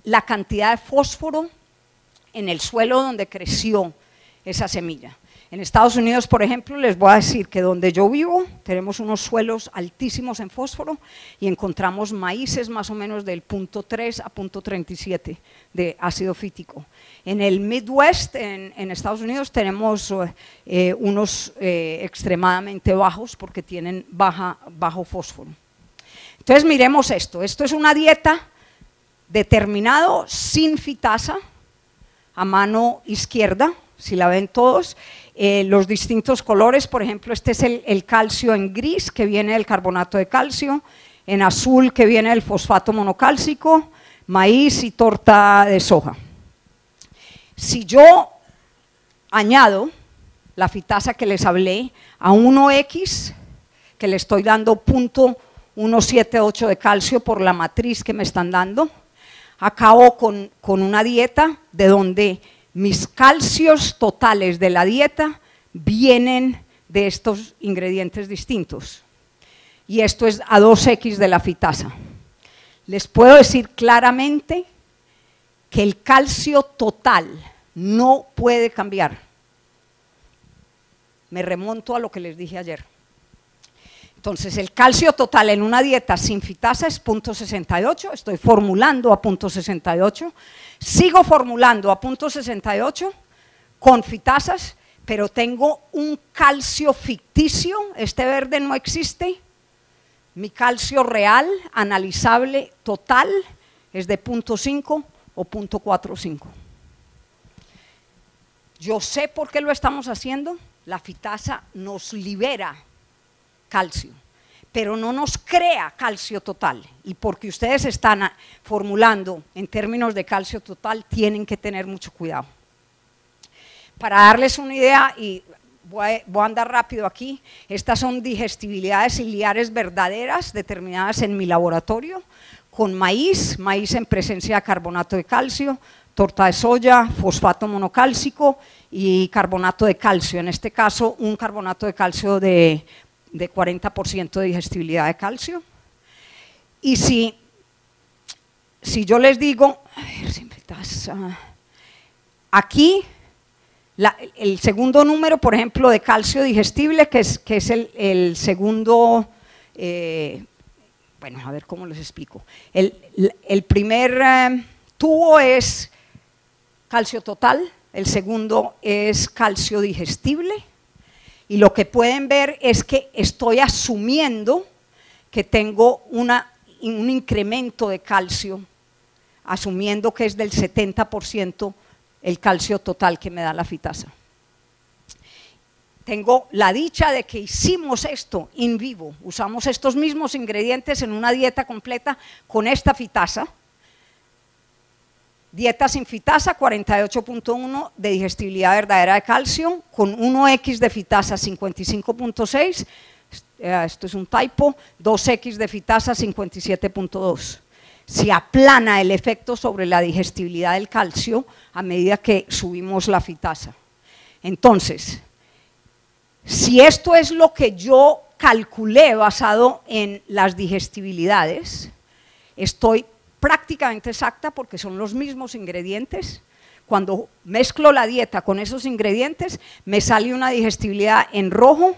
[SPEAKER 1] la cantidad de fósforo en el suelo donde creció esa semilla. En Estados Unidos, por ejemplo, les voy a decir que donde yo vivo tenemos unos suelos altísimos en fósforo y encontramos maíces más o menos del 0.3 a 0.37 de ácido fítico. En el Midwest, en Estados Unidos, tenemos unos extremadamente bajos porque tienen bajo fósforo. Entonces miremos esto. Esto es una dieta determinado sin fitasa a mano izquierda, si la ven todos. Los distintos colores, por ejemplo, este es el calcio en gris, que viene del carbonato de calcio, en azul, que viene del fosfato monocálcico, maíz y torta de soja. Si yo añado la fitasa que les hablé a 1X, que le estoy dando 0.178 de calcio por la matriz que me están dando, acabo con una dieta de donde mis calcios totales de la dieta vienen de estos ingredientes distintos. Y esto es a 2X de la fitasa. Les puedo decir claramente que el calcio total no puede cambiar. Me remonto a lo que les dije ayer. Entonces, el calcio total en una dieta sin fitasa es 0.68, estoy formulando a 0.68, sigo formulando a 0.68 con fitasas, pero tengo un calcio ficticio, este verde no existe, mi calcio real, analizable, total, es de 0.5 o 0.45. Yo sé por qué lo estamos haciendo, la fitasa nos libera calcio, pero no nos crea calcio total. Y porque ustedes están formulando en términos de calcio total, tienen que tener mucho cuidado. Para darles una idea, y voy a andar rápido aquí, estas son digestibilidades ciliares verdaderas determinadas en mi laboratorio, con maíz en presencia de carbonato de calcio, torta de soya, fosfato monocálcico y carbonato de calcio, en este caso un carbonato de calcio de 40% de digestibilidad de calcio. Y si yo les digo, a ver si me das, aquí el segundo número, por ejemplo, de calcio digestible, que es el segundo, bueno, a ver cómo les explico. El primer tubo es calcio total, el segundo es calcio digestible, y lo que pueden ver es que estoy asumiendo que tengo un incremento de calcio, asumiendo que es del 70% el calcio total que me da la fitasa. Tengo la dicha de que hicimos esto in vivo, usamos estos mismos ingredientes en una dieta completa con esta fitasa. Dieta sin fitasa, 48.1 de digestibilidad verdadera de calcio, con 1X de fitasa 55.6, esto es un typo, 2X de fitasa 57.2. Se aplana el efecto sobre la digestibilidad del calcio a medida que subimos la fitasa. Entonces, si esto es lo que yo calculé basado en las digestibilidades, estoy prácticamente exacta porque son los mismos ingredientes. Cuando mezclo la dieta con esos ingredientes, me sale una digestibilidad en rojo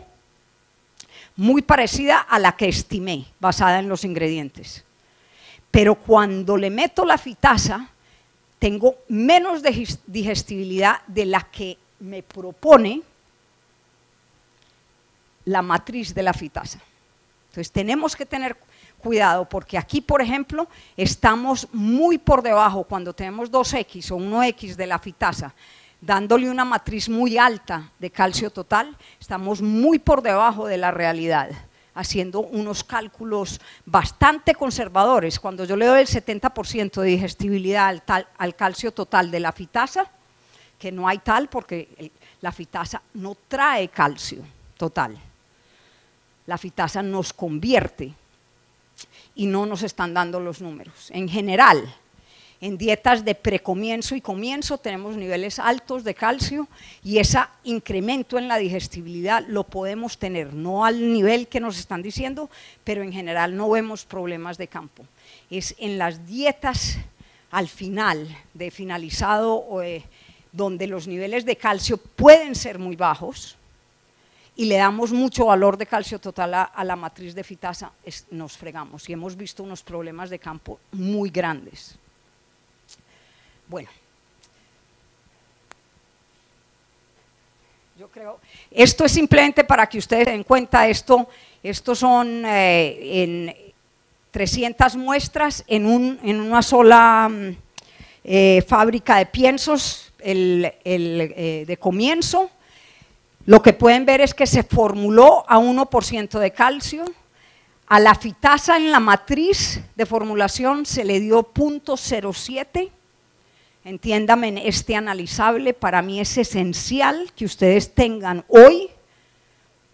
[SPEAKER 1] muy parecida a la que estimé, basada en los ingredientes. Pero cuando le meto la fitasa, tengo menos digestibilidad de la que me propone la matriz de la fitasa. Entonces tenemos que tener cuidado porque aquí, por ejemplo, estamos muy por debajo cuando tenemos 2X o 1X de la fitasa, dándole una matriz muy alta de calcio total, estamos muy por debajo de la realidad, haciendo unos cálculos bastante conservadores. Cuando yo le doy el 70% de digestibilidad al calcio total de la fitasa, que no hay tal porque la fitasa no trae calcio total, la fitasa nos convierte y no nos están dando los números. En general, en dietas de precomienzo y comienzo tenemos niveles altos de calcio y ese incremento en la digestibilidad lo podemos tener, no al nivel que nos están diciendo, pero en general no vemos problemas de campo. Es en las dietas al final, de finalizado, donde los niveles de calcio pueden ser muy bajos, y le damos mucho valor de calcio total a la matriz de fitasa, nos fregamos y hemos visto unos problemas de campo muy grandes. Bueno, yo creo, esto es simplemente para que ustedes se den cuenta, estos son en 300 muestras en una sola fábrica de piensos de comienzo. Lo que pueden ver es que se formuló a 1% de calcio, a la fitasa en la matriz de formulación se le dio 0.07, entiéndame, este analizable, para mí es esencial que ustedes tengan hoy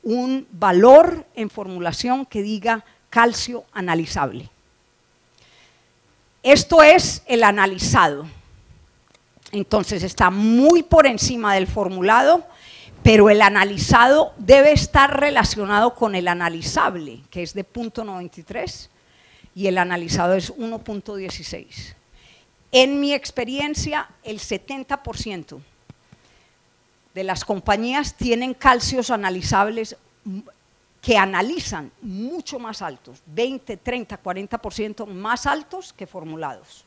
[SPEAKER 1] un valor en formulación que diga calcio analizable. Esto es el analizado, entonces está muy por encima del formulado, pero el analizado debe estar relacionado con el analizable, que es de 0.93, y el analizado es 1.16. En mi experiencia, el 70% de las compañías tienen calcios analizables que analizan mucho más altos, 20, 30, 40% más altos que formulados.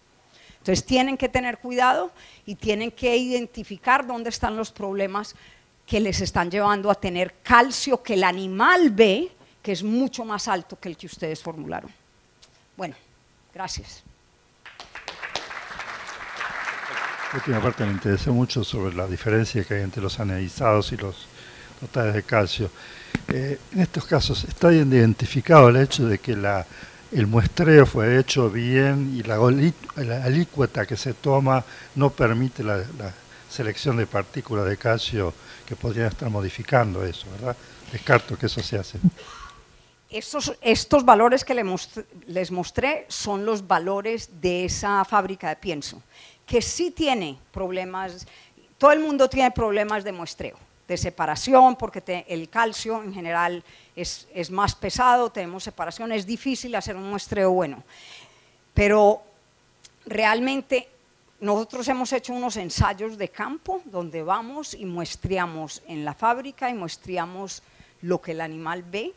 [SPEAKER 1] Entonces tienen que tener cuidado y tienen que identificar dónde están los problemas que les están llevando a tener calcio que el animal ve, que es mucho más alto que el que ustedes formularon. Bueno, gracias.
[SPEAKER 2] La última parte me interesó mucho sobre la diferencia que hay entre los analizados y los totales de calcio. En estos casos, ¿está identificado el hecho de que el muestreo fue hecho bien y la alícuota que se toma no permite la selección de partículas de calcio que podrían estar modificando eso, ¿verdad? Descarto que eso se hace.
[SPEAKER 1] Estos valores que les mostré son los valores de esa fábrica de pienso, que sí tiene problemas, todo el mundo tiene problemas de muestreo, de separación, porque el calcio en general es más pesado, tenemos separación, es difícil hacer un muestreo bueno, pero realmente nosotros hemos hecho unos ensayos de campo donde vamos y muestreamos en la fábrica y muestreamos lo que el animal ve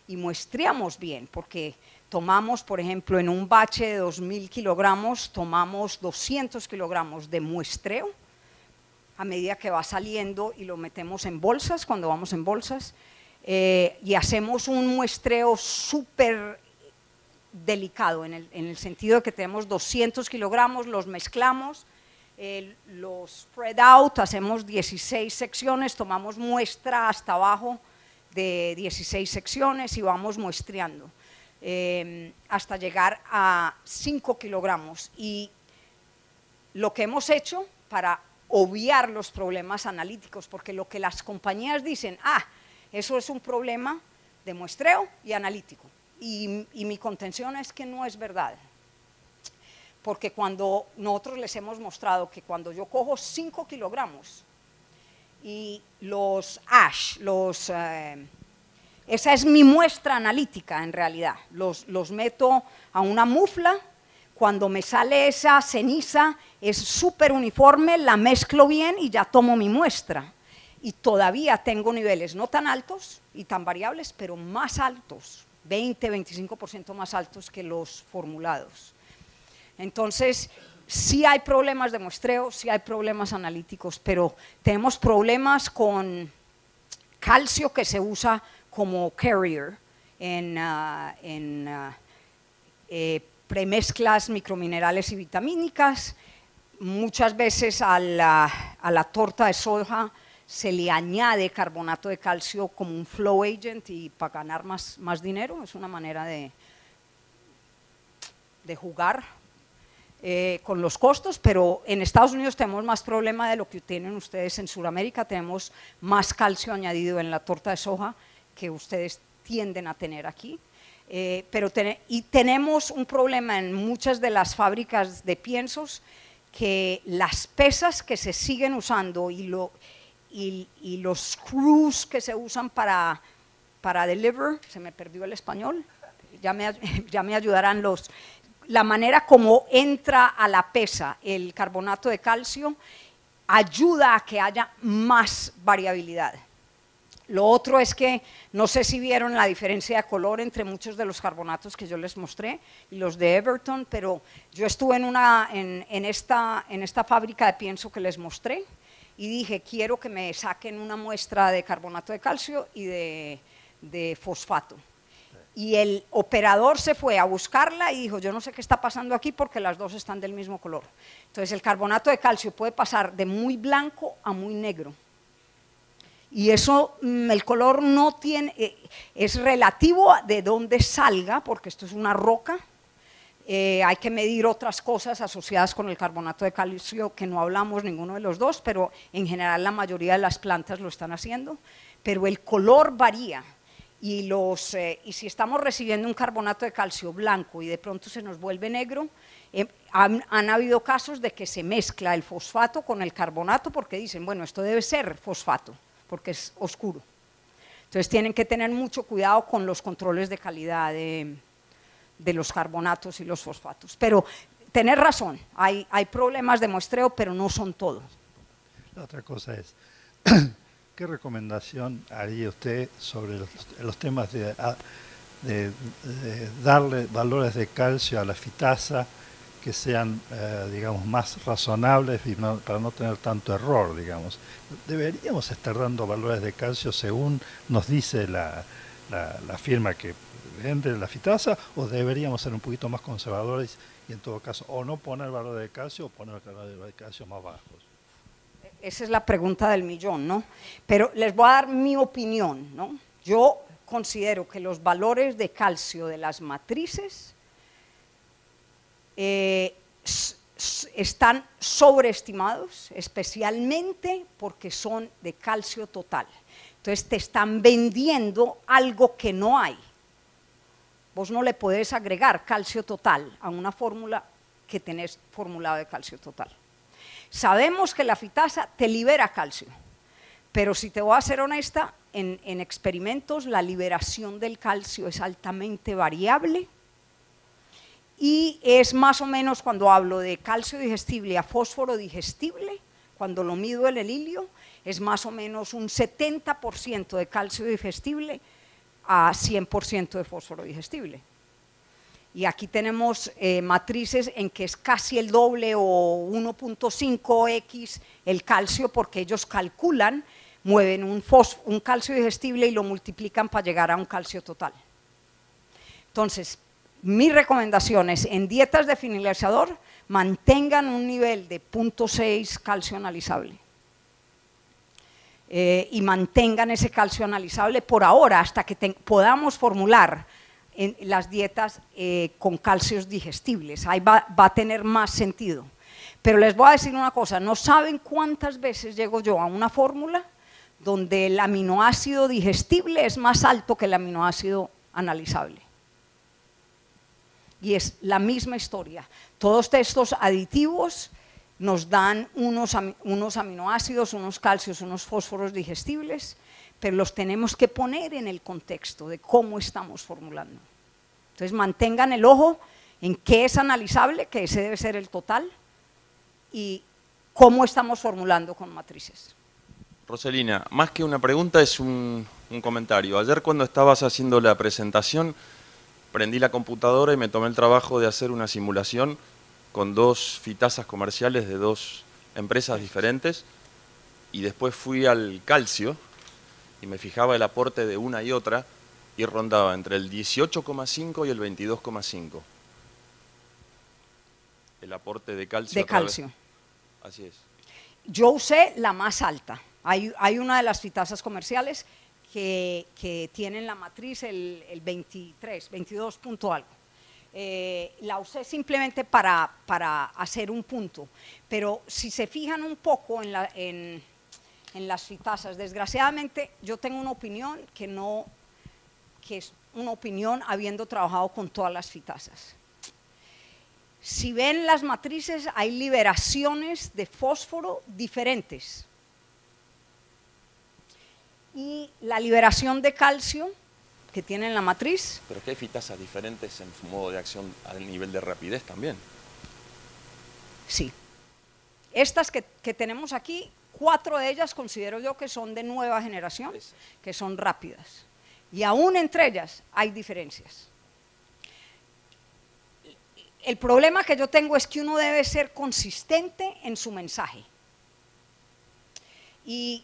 [SPEAKER 1] y muestreamos bien, porque tomamos, por ejemplo, en un bache de 2.000 kilogramos, tomamos 200 kilogramos de muestreo a medida que va saliendo y lo metemos en bolsas, cuando vamos en bolsas, y hacemos un muestreo súper delicado, en el sentido de que tenemos 200 kilogramos, los mezclamos, los spread out, hacemos 16 secciones, tomamos muestra hasta abajo de 16 secciones y vamos muestreando hasta llegar a 5 kilogramos. Y lo que hemos hecho para obviar los problemas analíticos, porque lo que las compañías dicen, eso es un problema de muestreo y analítico. Y mi contención es que no es verdad, porque cuando nosotros les hemos mostrado que cuando yo cojo 5 kilogramos y los ash, esa es mi muestra analítica en realidad, los meto a una mufla, cuando me sale esa ceniza es súper uniforme, la mezclo bien y ya tomo mi muestra. Y todavía tengo niveles no tan altos y tan variables, pero más altos, 20-25% más altos que los formulados. Entonces, sí hay problemas de muestreo, sí hay problemas analíticos, pero tenemos problemas con calcio que se usa como carrier en premezclas microminerales y vitamínicas. Muchas veces a la torta de soja se le añade carbonato de calcio como un flow agent y para ganar más dinero, es una manera de jugar con los costos, pero en Estados Unidos tenemos más problema de lo que tienen ustedes en Sudamérica, tenemos más calcio añadido en la torta de soja que ustedes tienden a tener aquí, pero tenemos un problema en muchas de las fábricas de piensos que las pesas que se siguen usando y los screws que se usan para deliver, se me perdió el español, ya me ayudarán la manera como entra a la pesa el carbonato de calcio ayuda a que haya más variabilidad. Lo otro es que, no sé si vieron la diferencia de color entre muchos de los carbonatos que yo les mostré y los de Everton, pero yo estuve en esta fábrica de pienso que les mostré y dije, quiero que me saquen una muestra de carbonato de calcio y de fosfato. Y el operador se fue a buscarla y dijo, yo no sé qué está pasando aquí porque las dos están del mismo color. Entonces el carbonato de calcio puede pasar de muy blanco a muy negro. Y eso, el color no tiene, es relativo de dónde salga, porque esto es una roca. Hay que medir otras cosas asociadas con el carbonato de calcio que no hablamos ninguno de los dos, pero en general la mayoría de las plantas lo están haciendo. Pero el color varía. Y si estamos recibiendo un carbonato de calcio blanco y de pronto se nos vuelve negro, han habido casos de que se mezcla el fosfato con el carbonato porque dicen, bueno, esto debe ser fosfato, porque es oscuro. Entonces tienen que tener mucho cuidado con los controles de calidad de los carbonatos y los fosfatos. Pero tener razón, hay problemas de muestreo, pero no son todos.
[SPEAKER 2] La otra cosa es, ¿qué recomendación haría usted sobre los temas de darle valores de calcio a la fitasa que sean, digamos, más razonables y para no tener tanto error, digamos? ¿Deberíamos estar dando valores de calcio según nos dice la firma que vende la fitasa, o deberíamos ser un poquito más conservadores y en todo caso o no poner valores de calcio o poner valores de calcio más bajos? Esa
[SPEAKER 1] es la pregunta del millón, ¿no? Pero les voy a dar mi opinión, ¿no? Yo considero que los valores de calcio de las matrices están sobreestimados, especialmente porque son de calcio total. Entonces te están vendiendo algo que no hay. Vos no le podés agregar calcio total a una fórmula que tenés formulado de calcio total. Sabemos que la fitasa te libera calcio, pero si te voy a ser honesta, en experimentos la liberación del calcio es altamente variable y es más o menos, cuando hablo de calcio digestible a fósforo digestible, cuando lo mido en el hilio, es más o menos un 70% de calcio digestible a 100% de fósforo digestible. Y aquí tenemos matrices en que es casi el doble o 1.5x el calcio, porque ellos calculan, mueven un calcio digestible y lo multiplican para llegar a un calcio total. Entonces, mi recomendación es, en dietas de finalizador, mantengan un nivel de 0.6 calcio analizable. Y mantengan ese calcio analizable por ahora, hasta que podamos formular en las dietas con calcios digestibles. Ahí va a tener más sentido. Pero les voy a decir una cosa, no saben cuántas veces llego yo a una fórmula donde el aminoácido digestible es más alto que el aminoácido analizable. Y es la misma historia. Todos estos aditivos nos dan unos aminoácidos, unos calcios, unos fósforos digestibles, pero los tenemos que poner en el contexto de cómo estamos formulando. Entonces mantengan el ojo en qué es analizable, que ese debe ser el total, y cómo estamos formulando con matrices.
[SPEAKER 3] Roselina, más que una pregunta es un comentario. Ayer cuando estabas haciendo la presentación, prendí la computadora y me tomé el trabajo de hacer una simulación con dos fitasas comerciales de dos empresas diferentes, y después fui al calcio y me fijaba el aporte de una y otra y rondaba entre el 18,5 y el 22,5. El aporte de calcio.
[SPEAKER 1] De calcio.
[SPEAKER 3] Así es.
[SPEAKER 1] Yo usé la más alta. Hay una de las fitasas comerciales que tienen la matriz el 23, 22 punto algo. La usé simplemente para hacer un punto, pero si se fijan un poco en las fitasas, desgraciadamente yo tengo una opinión que es una opinión habiendo trabajado con todas las fitasas. Si ven las matrices, hay liberaciones de fósforo diferentes. Y la liberación de calcio que tiene en la matriz.
[SPEAKER 3] Pero que hay fitasas diferentes en su modo de acción al nivel de rapidez también.
[SPEAKER 1] Sí. Estas que tenemos aquí, 4 de ellas considero yo que son de nueva generación, que son rápidas. Y aún entre ellas hay diferencias. El problema que yo tengo es que uno debe ser consistente en su mensaje. Y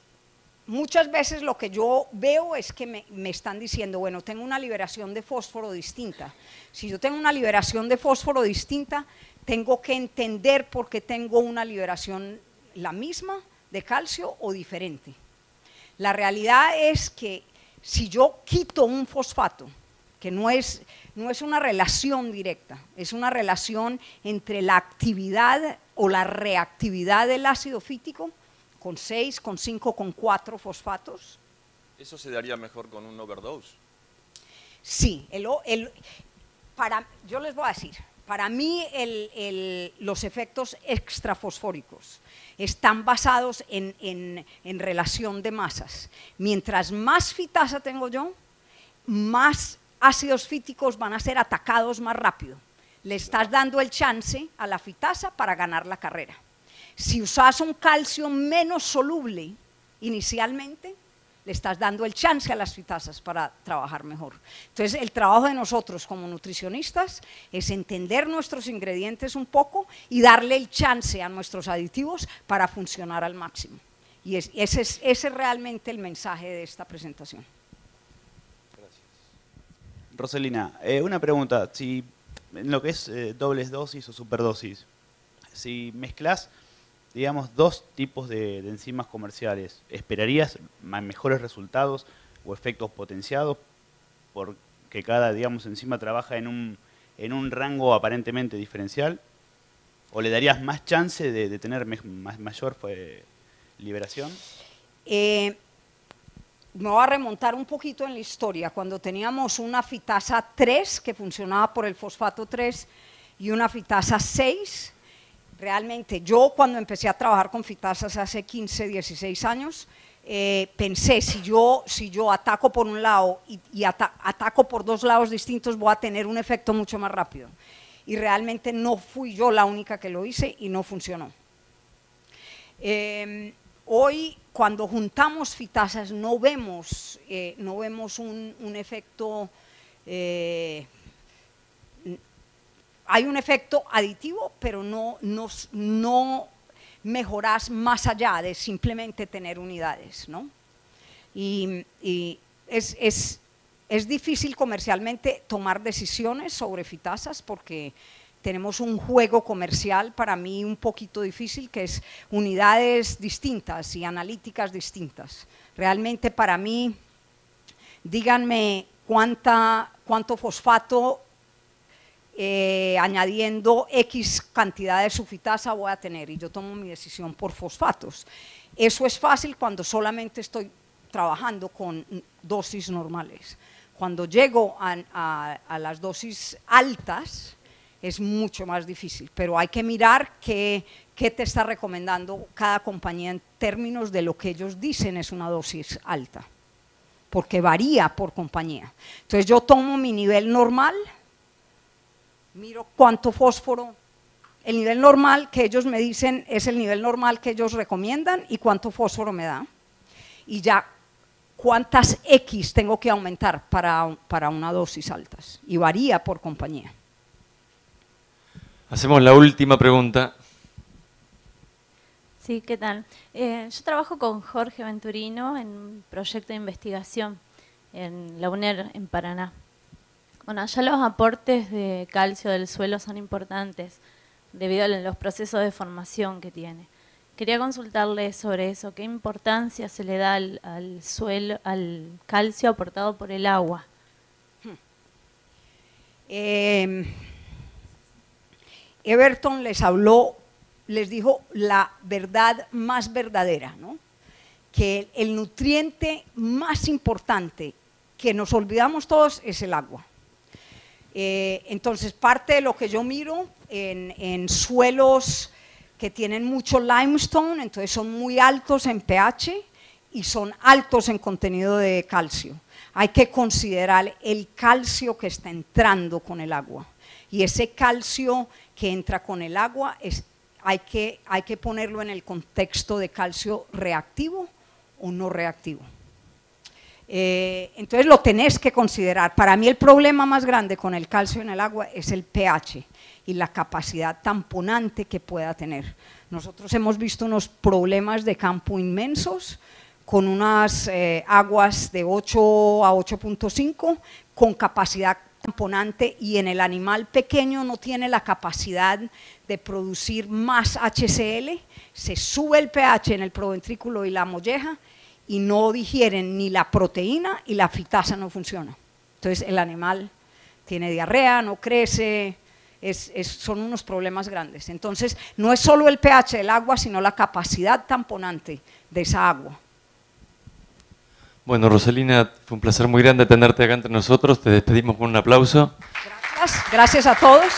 [SPEAKER 1] muchas veces lo que yo veo es que me están diciendo, bueno, tengo una liberación de fósforo distinta. Si yo tengo una liberación de fósforo distinta, tengo que entender por qué tengo una liberación la misma de calcio o diferente. La realidad es que si yo quito un fosfato, que no es una relación directa, es una relación entre la actividad o la reactividad del ácido fítico, con 6, con 5, con 4 fosfatos.
[SPEAKER 3] ¿Eso se daría mejor con un overdose?
[SPEAKER 1] Sí, yo les voy a decir, para mí los efectos extrafosfóricos están basados en relación de masas. Mientras más fitasa tengo yo, más ácidos fíticos van a ser atacados más rápido. Le estás dando el chance a la fitasa para ganar la carrera. Si usas un calcio menos soluble inicialmente, le estás dando el chance a las fitasas para trabajar mejor. Entonces, el trabajo de nosotros como nutricionistas es entender nuestros ingredientes un poco y darle el chance a nuestros aditivos para funcionar al máximo. Y ese es realmente el mensaje de esta presentación.
[SPEAKER 3] Gracias.
[SPEAKER 4] Roselina, una pregunta. Si en lo que es dobles dosis o superdosis, si mezclas, digamos, dos tipos de enzimas comerciales, ¿esperarías mejores resultados o efectos potenciados porque cada, digamos, enzima trabaja en un rango aparentemente diferencial? ¿O le darías más chance de tener mayor liberación?
[SPEAKER 1] Me voy a remontar un poquito en la historia. Cuando teníamos una fitasa 3 que funcionaba por el fosfato 3 y una fitasa 6, realmente yo cuando empecé a trabajar con fitasas hace 15, 16 años, pensé, si yo ataco por un lado y ataco por dos lados distintos, voy a tener un efecto mucho más rápido. Y realmente no fui yo la única que lo hice y no funcionó. Hoy, cuando juntamos fitasas, no vemos un efecto, hay un efecto aditivo, pero no mejoras más allá de simplemente tener unidades, ¿no? Y es difícil comercialmente tomar decisiones sobre fitasas porque tenemos un juego comercial para mí un poquito difícil, que es unidades distintas y analíticas distintas. Realmente para mí, díganme cuánto fosfato añadiendo X cantidad de su fitasa voy a tener y yo tomo mi decisión por fosfatos. Eso es fácil cuando solamente estoy trabajando con dosis normales. Cuando llego a las dosis altas es mucho más difícil, pero hay que mirar qué te está recomendando cada compañía en términos de lo que ellos dicen es una dosis alta, porque varía por compañía. Entonces yo tomo mi nivel normal, miro cuánto fósforo, el nivel normal que ellos me dicen es el nivel normal que ellos recomiendan y cuánto fósforo me da, y ya cuántas X tengo que aumentar para una dosis altas, y varía por compañía.
[SPEAKER 5] Hacemos la última pregunta.
[SPEAKER 6] Sí, ¿qué tal? Yo trabajo con Jorge Venturino en un proyecto de investigación en la UNER en Paraná. Bueno, allá los aportes de calcio del suelo son importantes debido a los procesos de formación que tiene. Quería consultarle sobre eso, ¿qué importancia se le da al suelo, al calcio aportado por el agua?
[SPEAKER 1] Everton les dijo la verdad más verdadera, ¿no? Que el nutriente más importante que nos olvidamos todos es el agua. Entonces, parte de lo que yo miro en suelos que tienen mucho limestone, entonces son muy altos en pH y son altos en contenido de calcio. Hay que considerar el calcio que está entrando con el agua. Y ese calcio que entra con el agua hay que ponerlo en el contexto de calcio reactivo o no reactivo. Entonces lo tenés que considerar. Para mí el problema más grande con el calcio en el agua es el pH y la capacidad tamponante que pueda tener. Nosotros hemos visto unos problemas de campo inmensos con unas aguas de 8 a 8.5 con capacidad tamponante, y en el animal pequeño no tiene la capacidad de producir más HCl, se sube el pH en el proventrículo y la molleja y no digieren ni la proteína y la fitasa no funciona. Entonces el animal tiene diarrea, no crece, son unos problemas grandes. Entonces no es solo el pH del agua, sino la capacidad tamponante de esa agua.
[SPEAKER 5] Bueno, Roselina, fue un placer muy grande tenerte acá entre nosotros. Te despedimos con un aplauso.
[SPEAKER 1] Gracias a todos.